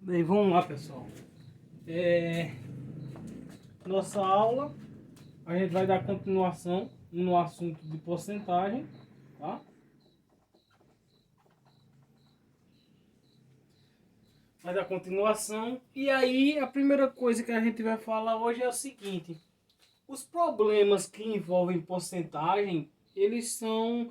Bem, vamos lá, pessoal. Nossa aula, a gente vai dar continuação no assunto de porcentagem, tá? Vai dar continuação. E aí, a primeira coisa que a gente vai falar hoje é o seguinte: os problemas que envolvem porcentagem, eles são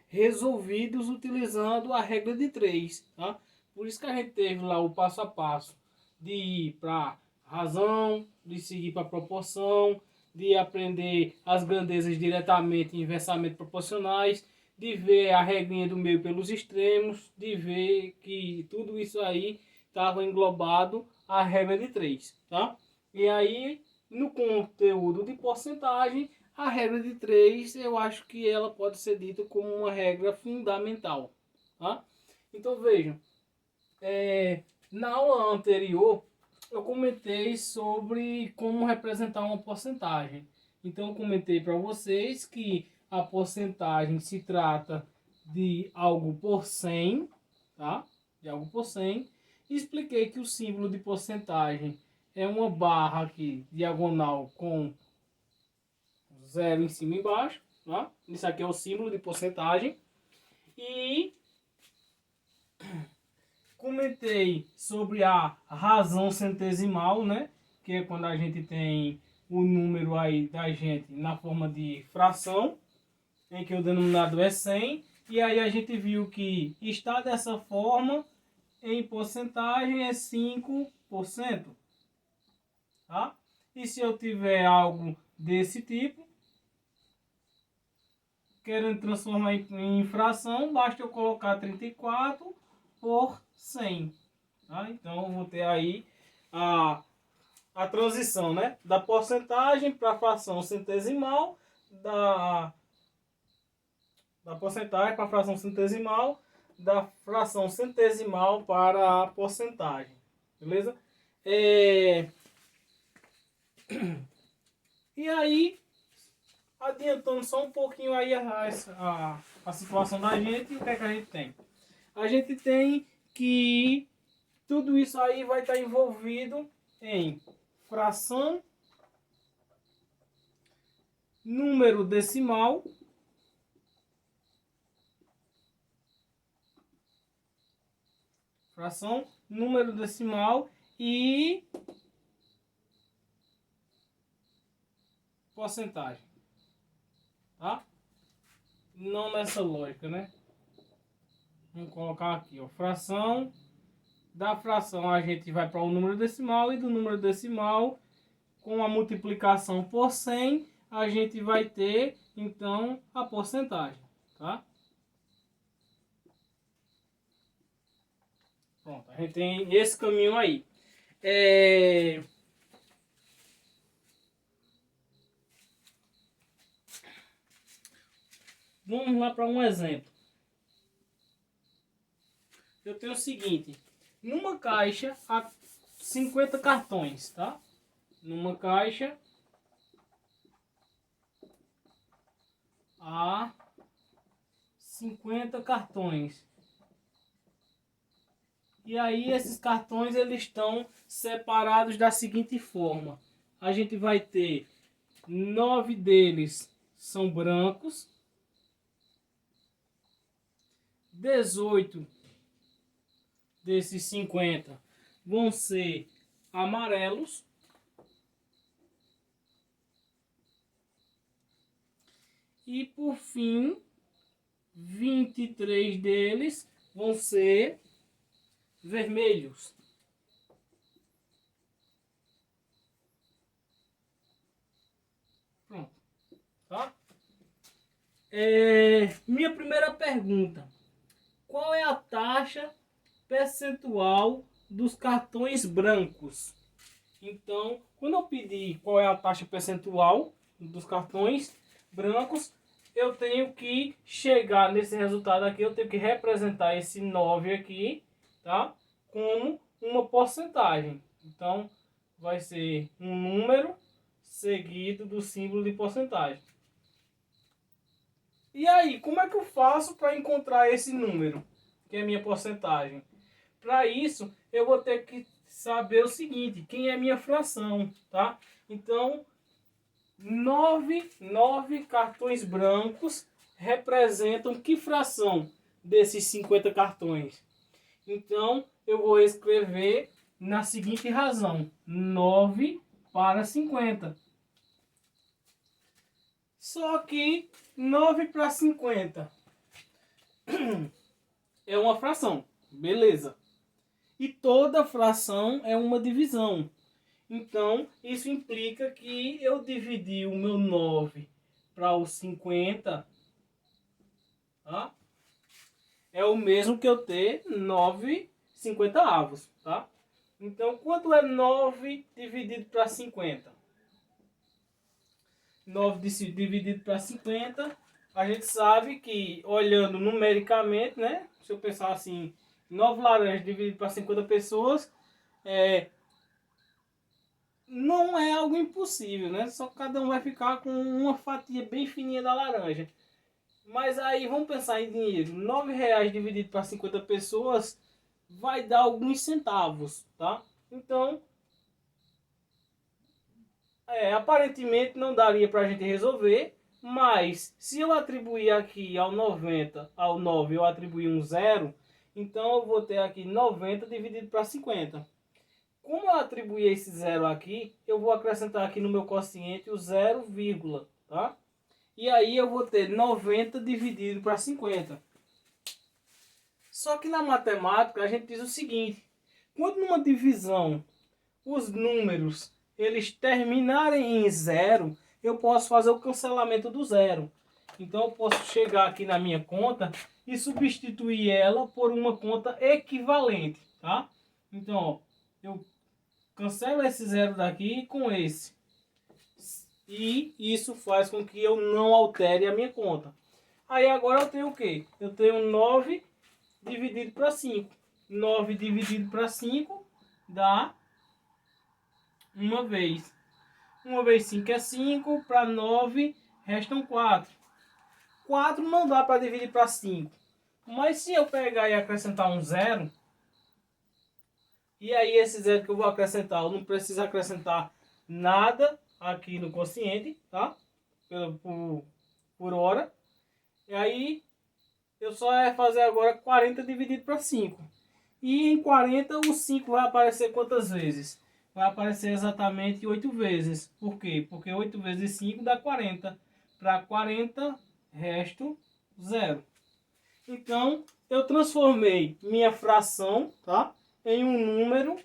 resolvidos utilizando a regra de 3, tá? Por isso que a gente teve lá o passo a passo de ir para razão, de seguir para proporção, de aprender as grandezas diretamente e inversamente proporcionais, de ver a regrinha do meio pelos extremos, de ver que tudo isso aí estava englobado a regra de 3, tá? E aí, no conteúdo de porcentagem, a regra de 3, eu acho que ela pode ser dita como uma regra fundamental, tá? Então vejam, na aula anterior eu comentei sobre como representar uma porcentagem. Então eu comentei para vocês que a porcentagem se trata de algo por 100, tá? De algo por 100. E expliquei que o símbolo de porcentagem é uma barra aqui diagonal com zero em cima e embaixo, tá? Isso aqui é o símbolo de porcentagem. E comentei sobre a razão centesimal, né? Que é quando a gente tem o número aí da gente na forma de fração, em que o denominador é 100. E aí a gente viu que está dessa forma em porcentagem é 5%. Tá? E se eu tiver algo desse tipo, querendo transformar em fração, basta eu colocar 34 por 100. Tá? Então eu vou ter aí a transição, né? Da porcentagem para a fração centesimal, da porcentagem para a fração centesimal, da fração centesimal para a porcentagem. Beleza? E aí, adiantando só um pouquinho aí a situação da gente, o que é que a gente tem? A gente tem que tudo isso aí vai estar envolvido em fração, número decimal, fração, número decimal e porcentagem, tá? Não nessa lógica, né? Vamos colocar aqui, ó, fração. Da fração a gente vai para o número decimal e do número decimal, com a multiplicação por 100, a gente vai ter então a porcentagem, tá? Pronto, a gente tem esse caminho aí. Vamos lá para um exemplo. Eu tenho o seguinte: numa caixa há 50 cartões, tá? Numa caixa há 50 cartões. E aí esses cartões eles estão separados da seguinte forma: a gente vai ter 9 deles são brancos, 18 desses 50 vão ser amarelos e por fim 23 deles vão ser vermelhos. Pronto, tá? Minha primeira pergunta: qual é a taxa percentual dos cartões brancos? Então, quando eu pedir qual é a taxa percentual dos cartões brancos, eu tenho que chegar nesse resultado aqui, eu tenho que representar esse 9 aqui, tá? Como uma porcentagem. Então, vai ser um número seguido do símbolo de porcentagem. E aí, como é que eu faço para encontrar esse número, que é a minha porcentagem? Para isso, eu vou ter que saber o seguinte, quem é minha fração, tá? Então, 9 cartões brancos representam que fração desses 50 cartões? Então, eu vou escrever na seguinte razão, 9 para 50. Só que 9 para 50 é uma fração, beleza. E toda fração é uma divisão. Então, isso implica que eu dividi o meu 9 para os 50, tá? É o mesmo que eu ter 9 50avos, tá? Então, quanto é 9 dividido para 50? 9 dividido para 50, a gente sabe que, olhando numericamente, né? Se eu pensar assim, 9 laranjas dividido para 50 pessoas, não é algo impossível, né? Só que cada um vai ficar com uma fatia bem fininha da laranja. Mas aí vamos pensar em dinheiro. R$ 9 dividido para 50 pessoas vai dar alguns centavos, tá? Então, aparentemente não daria para a gente resolver, mas se eu atribuir aqui ao 90, ao 9, eu atribuir um zero, então eu vou ter aqui 90 dividido para 50. Como eu atribuí esse zero aqui, eu vou acrescentar aqui no meu quociente o 0, tá? E aí eu vou ter 90 dividido para 50. Só que na matemática a gente diz o seguinte, quando numa divisão os números eles terminarem em zero, eu posso fazer o cancelamento do zero. Então eu posso chegar aqui na minha conta e substituir ela por uma conta equivalente, tá? Então, ó, eu cancelo esse zero daqui com esse. E isso faz com que eu não altere a minha conta. Aí agora eu tenho o quê? Eu tenho 9 dividido para 5. 9 dividido para 5 dá uma vez. 1 vezes 5 é 5, para 9 restam 4. 4 não dá para dividir para 5. Mas se eu pegar e acrescentar um zero, e aí esse zero que eu vou acrescentar, eu não preciso acrescentar nada aqui no quociente, tá? Por hora. E aí eu só é fazer agora 40 dividido para 5. E em 40 o 5 vai aparecer quantas vezes? Vai aparecer exatamente 8 vezes. Por quê? Porque 8 vezes 5 dá 40. Para 40, resto 0. Então, eu transformei minha fração, tá, em um número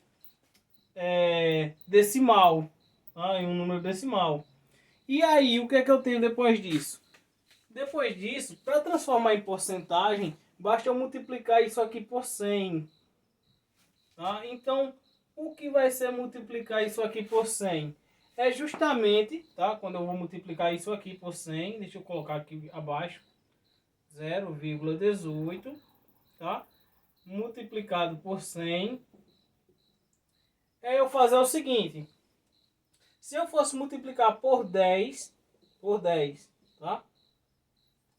decimal. Tá? Em um número decimal. E aí, o que é que eu tenho depois disso? Depois disso, para transformar em porcentagem, basta eu multiplicar isso aqui por 100. Tá? Então, o que vai ser multiplicar isso aqui por 100? É justamente, tá? Quando eu vou multiplicar isso aqui por 100, deixa eu colocar aqui abaixo, 0,18, tá? Multiplicado por 100, é eu fazer o seguinte, se eu fosse multiplicar por 10, tá?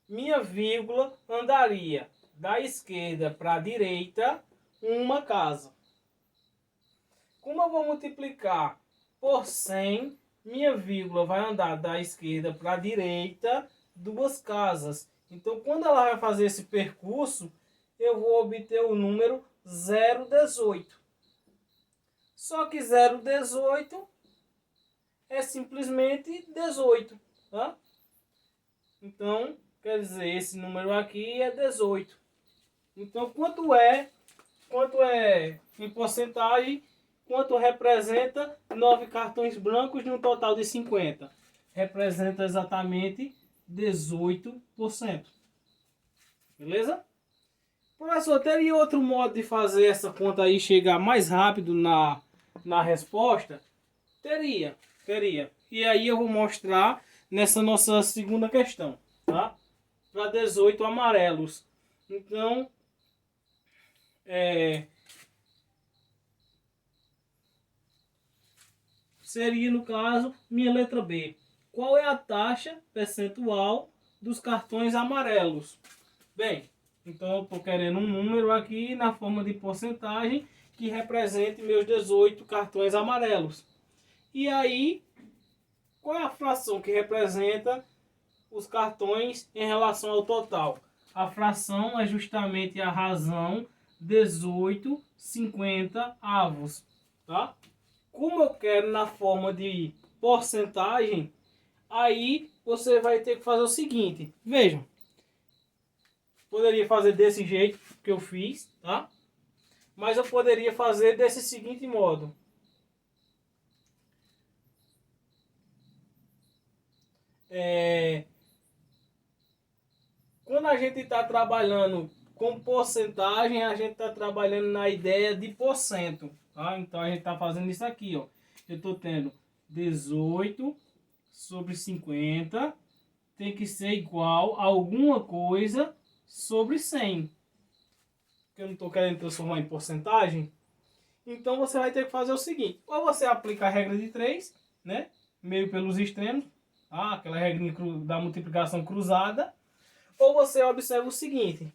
Minha vírgula andaria da esquerda para a direita uma casa. Como eu vou multiplicar por 100, minha vírgula vai andar da esquerda para a direita duas casas. Então, quando ela vai fazer esse percurso, eu vou obter o número 0,18. Só que 0,18 é simplesmente 18. Tá? Então, quer dizer, esse número aqui é 18. Então, quanto é em porcentagem? Quanto representa 9 cartões brancos de um total de 50? Representa exatamente 18%. Beleza? Professor, teria outro modo de fazer essa conta aí chegar mais rápido na resposta? Teria. E aí eu vou mostrar nessa nossa segunda questão, tá? Para 18 amarelos. Então, seria, no caso, minha letra B. Qual é a taxa percentual dos cartões amarelos? Bem, Então eu estou querendo um número aqui na forma de porcentagem que represente meus 18 cartões amarelos. E aí, qual é a fração que representa os cartões em relação ao total? A fração é justamente a razão 18/50 avos, tá? Como eu quero na forma de porcentagem, aí você vai ter que fazer o seguinte. Vejam, poderia fazer desse jeito que eu fiz, tá? Mas eu poderia fazer desse seguinte modo. Quando a gente está trabalhando com porcentagem, a gente está trabalhando na ideia de porcento, tá? Então a gente está fazendo isso aqui, ó. Eu estou tendo 18/50 tem que ser igual a alguma coisa sobre 100. Porque eu não estou querendo transformar em porcentagem. Então você vai ter que fazer o seguinte. Ou você aplica a regra de 3, né? Meio pelos extremos. Aquela regra da multiplicação cruzada. Ou você observa o seguinte.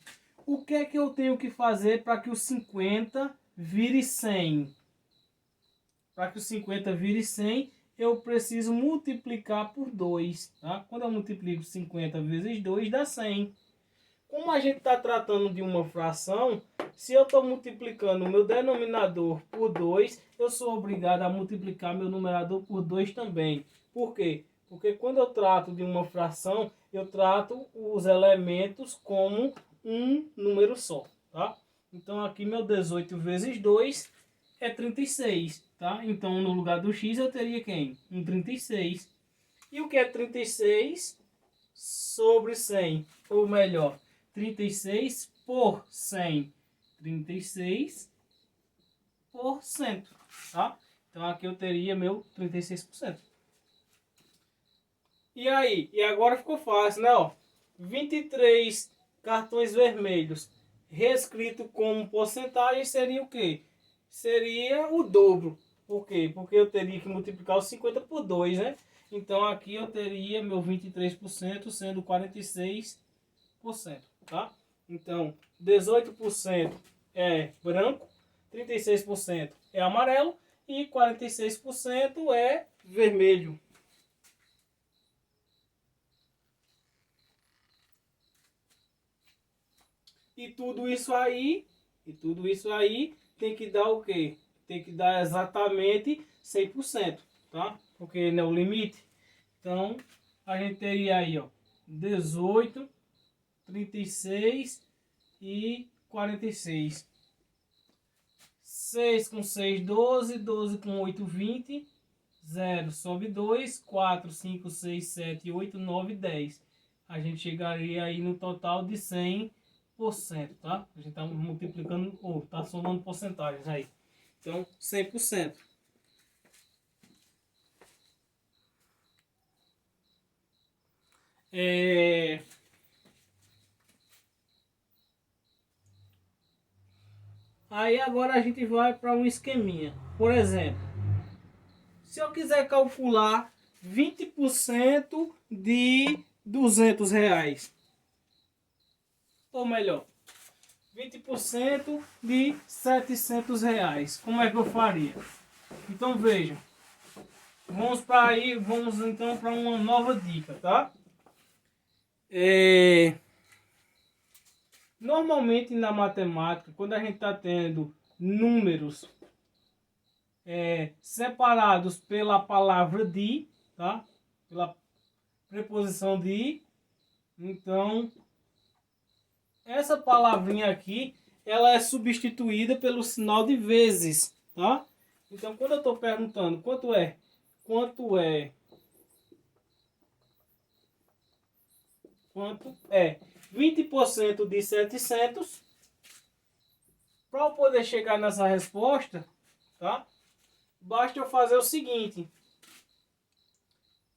O que é que eu tenho que fazer para que o 50 vire 100? Para que o 50 vire 100, eu preciso multiplicar por 2. Tá? Quando eu multiplico 50 vezes 2, dá 100. Como a gente está tratando de uma fração, se eu estou multiplicando o meu denominador por 2, eu sou obrigado a multiplicar meu numerador por 2 também. Por quê? Porque quando eu trato de uma fração, eu trato os elementos como um número só. Tá? Então aqui meu 18 vezes 2 é 36. Tá? Então no lugar do x eu teria quem? Um 36. E o que é 36 sobre 100? Ou melhor, 36 por 100. 36%, tá? Então aqui eu teria meu 36%. E aí? E agora ficou fácil, né? Ó, 23 cartões vermelhos reescrito como porcentagem seria o quê? Seria o dobro. Por quê? Porque eu teria que multiplicar os 50 por 2, né? Então aqui eu teria meu 23% sendo 46%, tá? Então 18% é branco, 36% é amarelo e 46% é vermelho. E tudo isso aí tem que dar o quê? Tem que dar exatamente 100%, tá? Porque não é o limite. Então, a gente teria aí, ó, 18, 36 e 46. 6 com 6, 12, 12 com 8, 20, 0 sobe 2, 4, 5, 6, 7, 8, 9, 10. A gente chegaria aí no total de 100%, tá? A gente está multiplicando, ou está somando porcentagens aí. Então, 100%. Aí agora a gente vai para um esqueminha. Por exemplo, se eu quiser calcular 20% de R$ 200, ou melhor, 20% de R$ 700, como é que eu faria? Então veja, vamos então para uma nova dica, tá? Normalmente na matemática, quando a gente está tendo números separados pela palavra de, tá? Pela preposição de, então essa palavrinha aqui, ela é substituída pelo sinal de vezes, tá? Então quando eu estou perguntando quanto é 20% de 700, para eu poder chegar nessa resposta, tá? Basta eu fazer o seguinte.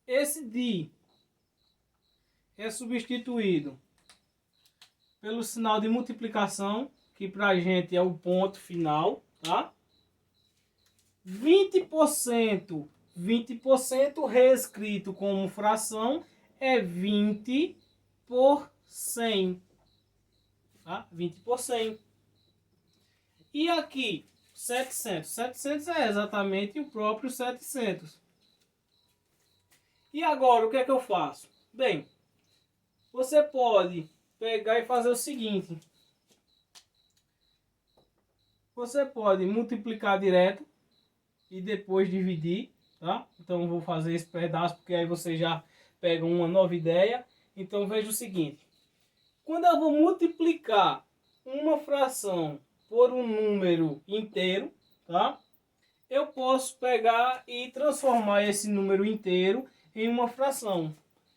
Esse de é substituído pelo sinal de multiplicação, que para a gente é o ponto final, tá? 20% reescrito como fração é 20 por 100. Tá? 20 por 100. E aqui, 700. 700 é exatamente o próprio 700. E agora, o que é que eu faço? Bem, você pode pegar e fazer o seguinte. Você pode multiplicar direto e depois dividir, tá? Então eu vou fazer esse pedaço porque aí você já pega uma nova ideia. Então veja o seguinte. Quando eu vou multiplicar uma fração por um número inteiro, tá? Eu posso pegar e transformar esse número inteiro em uma fração.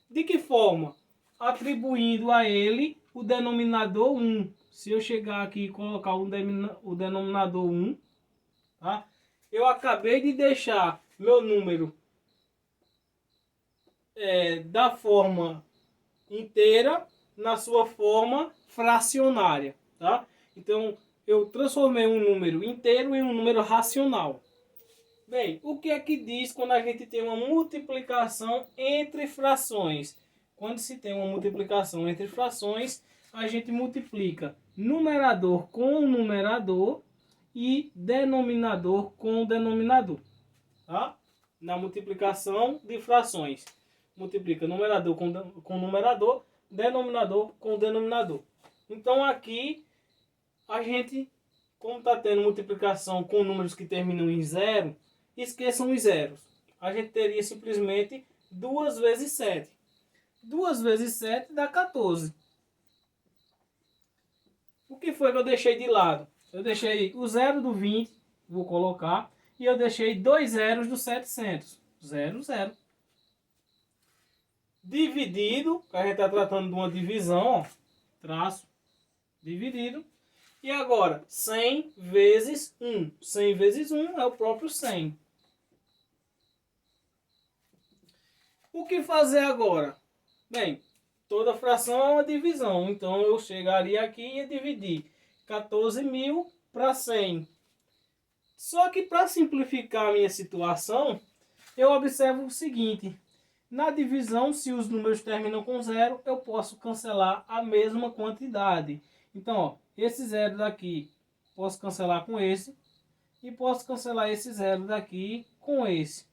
De que forma? Atribuindo a ele o denominador 1. Se eu chegar aqui e colocar o denominador 1, tá? Eu acabei de deixar meu número da forma inteira na sua forma fracionária, tá? Então, eu transformei um número inteiro em um número racional. Bem, o que é que diz quando a gente tem uma multiplicação entre frações? Quando se tem uma multiplicação entre frações, a gente multiplica numerador com numerador e denominador com denominador. Tá? Na multiplicação de frações, multiplica numerador com numerador, denominador com denominador. Então aqui a gente, como está tendo multiplicação com números que terminam em zero, esqueçam os zeros. A gente teria simplesmente 2 vezes 7. 2 vezes 7 dá 14. O que foi que eu deixei de lado? Eu deixei o zero do 20, vou colocar, e eu deixei 2 zeros do 700. 0, 0. Dividido, a gente está tratando de uma divisão, ó, traço, dividido. E agora, 100 vezes 1. 100 vezes 1 é o próprio 100. O que fazer agora? Bem, toda fração é uma divisão. Então, eu chegaria aqui e ia dividir 14.000 para 100. Só que para simplificar a minha situação, eu observo o seguinte. Na divisão, se os números terminam com zero, eu posso cancelar a mesma quantidade. Então, ó, esse zero daqui, posso cancelar com esse. E posso cancelar esse zero daqui com esse.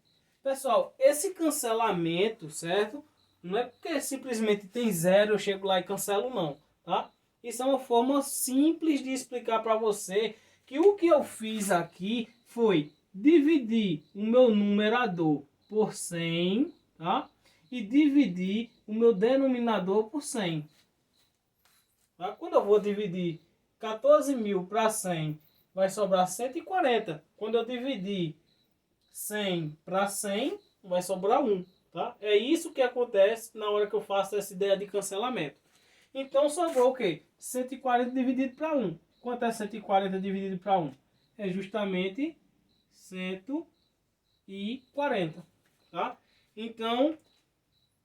Pessoal, esse cancelamento, certo? Não é porque simplesmente tem zero, eu chego lá e cancelo, não. Tá? Isso é uma forma simples de explicar para você que o que eu fiz aqui foi dividir o meu numerador por 100, tá? E dividir o meu denominador por 100. Tá? Quando eu vou dividir 14.000 para 100, vai sobrar 140. Quando eu dividir 100 para 100, vai sobrar 1. Tá? É isso que acontece na hora que eu faço essa ideia de cancelamento. Então sobrou o quê? 140 dividido para 1. Quanto é 140 dividido para 1? É justamente 140. Tá? Então,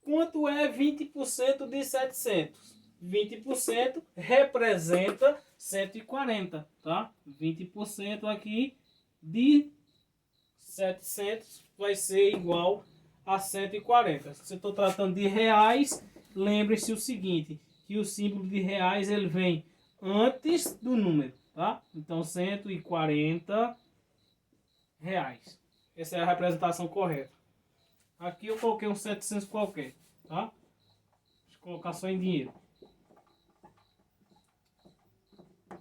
quanto é 20% de 700? 20% representa 140, tá? 20% aqui de 700 vai ser igual a 140. Se eu estou tratando de reais, lembre-se o seguinte, que o símbolo de reais ele vem antes do número, tá? Então 140 reais. Essa é a representação correta. Aqui eu coloquei um 700 qualquer, tá? Deixa eu colocar só em dinheiro.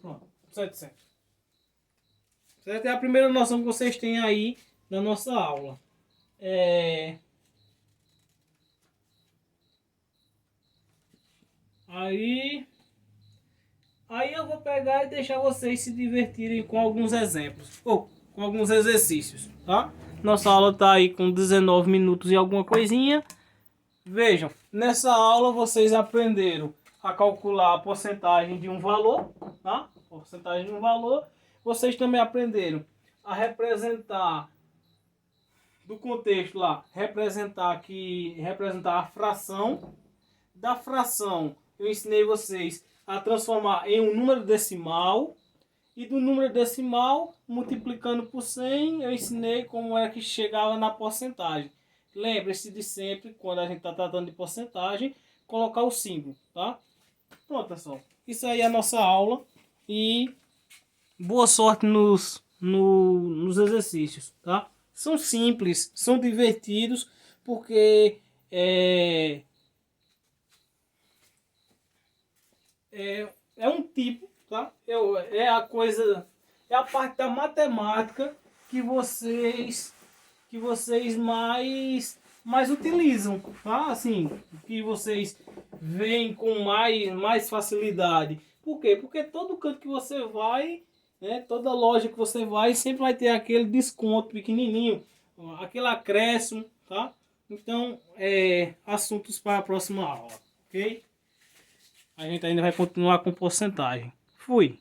Pronto, 700. Certo? É a primeira noção que vocês têm aí na nossa aula. Aí eu vou pegar e deixar vocês se divertirem com alguns exemplos. Ou com alguns exercícios, tá? Nossa aula tá aí com 19 minutos e alguma coisinha. Vejam, nessa aula vocês aprenderam a calcular a porcentagem de um valor, tá? Porcentagem de um valor. Vocês também aprenderam a representar do contexto lá, representar a fração. Da fração, eu ensinei vocês a transformar em um número decimal. E do número decimal, multiplicando por 100, eu ensinei como é que chegava na porcentagem. Lembre-se de sempre, quando a gente está tratando de porcentagem, colocar o símbolo, tá? Pronto, pessoal. isso aí é a nossa aula e boa sorte nos exercícios, tá? São simples, são divertidos, porque é um tipo, tá? É a coisa, é a parte da matemática que vocês mais utilizam, tá? Assim, que vocês veem com mais facilidade. Por quê? Porque todo canto que você vai, né, toda loja que você vai, sempre vai ter aquele desconto pequenininho, aquele acréscimo, tá? Então, assuntos para a próxima aula, ok? A gente ainda vai continuar com porcentagem. Fui!